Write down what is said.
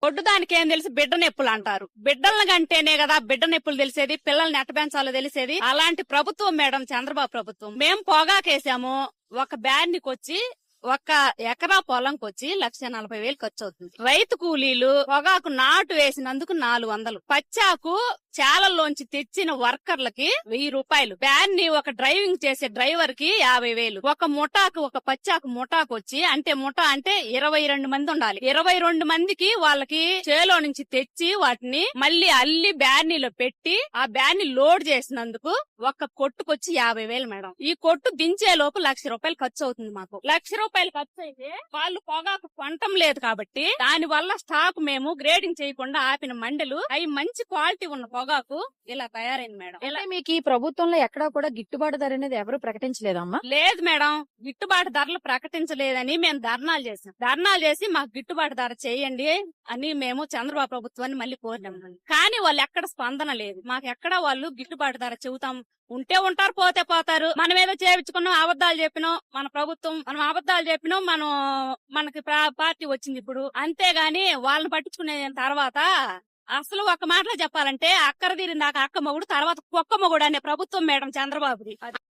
ఒడ్డు దానికి ఏం తెలుసు, బిడ్డ నొప్పులు అంటారు. బిడ్డలను కంటేనే కదా బిడ్డ నొప్పులు తెలిసేది, పిల్లల్ని ఎట్ట పెంచాలో తెలిసేది. అలాంటి ప్రభుత్వం మేడం చంద్రబాబు ప్రభుత్వం. మేము పొగాకేసాము, ఒక బ్యాన్కి వచ్చి ఒక ఎకరా పొలంకి వచ్చి 1,40,000 ఖర్చు అవుతుంది. రైతు కూలీలు పొగాకు నాటు వేసినందుకు 400, పచ్చాకు చాలల్లోంచి తెచ్చిన వర్కర్లకి 1,000 రూపాయలు, బ్యాన్ ని ఒక డ్రైవింగ్ చేసే డ్రైవర్ కి 50,000, ఒక ముఠాకు ఒక పచ్చాకు ముఠాకు వచ్చి, అంటే ముఠా అంటే 22 మంది ఉండాలి, 22 మందికి వాళ్ళకి చేలో నుంచి తెచ్చి వాటిని మళ్ళీ అల్లి బ్యానీలో పెట్టి ఆ బ్యాన్ లోడ్ చేసినందుకు ఒక కొట్టుకొచ్చి 50,000 మేడం. ఈ కొట్టు దించే లోపు 1,00,000 రూపాయలు ఖర్చు అవుతుంది మాకు. 1,00,000 రూపాయలు ఖర్చు అయితే వాళ్ళు పొగాకు కొనటం లేదు కాబట్టి దాని వల్ల స్టాక్ మేము గ్రేడింగ్ చేయకుండా ఆపిన మండలు అవి మంచి క్వాలిటీ ఉన్న పొగాకు ఇలా తయారైంది మేడం. ఇలా మీకు ఈ ప్రభుత్వంలో ఎక్కడా కూడా గిట్టుబాటు ధర అనేది ఎవరు ప్రకటించలేదమ్మా? లేదు మేడం, గిట్టుబాటు ధరలు ప్రకటించలేదని మేము ధర్నాలు చేసాం. ధర్నాలు చేసి మాకు గిట్టుబాటు ధర చేయండి అని మేము చంద్రబాబు ప్రభుత్వాన్ని మళ్ళీ కోరినాం. కానీ వాళ్ళు ఎక్కడ స్పందన లేదు. మాకు ఎక్కడ వాళ్ళు గిట్టుబాటు ధర చెబుతాం, ఉంటే ఉంటారు, పోతే పోతారు. మనం ఏదో చేయించుకున్నాం, అబద్దాలు చెప్పినాం, మన ప్రభుత్వం మనం అబద్దాలు చెప్పినాం, మనకి పార్టీ వచ్చింది ఇప్పుడు, అంతేగాని వాళ్ళని పట్టించుకునే తర్వాత అసలు ఒక మాటలో చెప్పాలంటే అక్కర తీరిందాక అక్క మొగుడు, తర్వాత కుక్క మొగుడు అనే ప్రభుత్వం మేడం చంద్రబాబుది.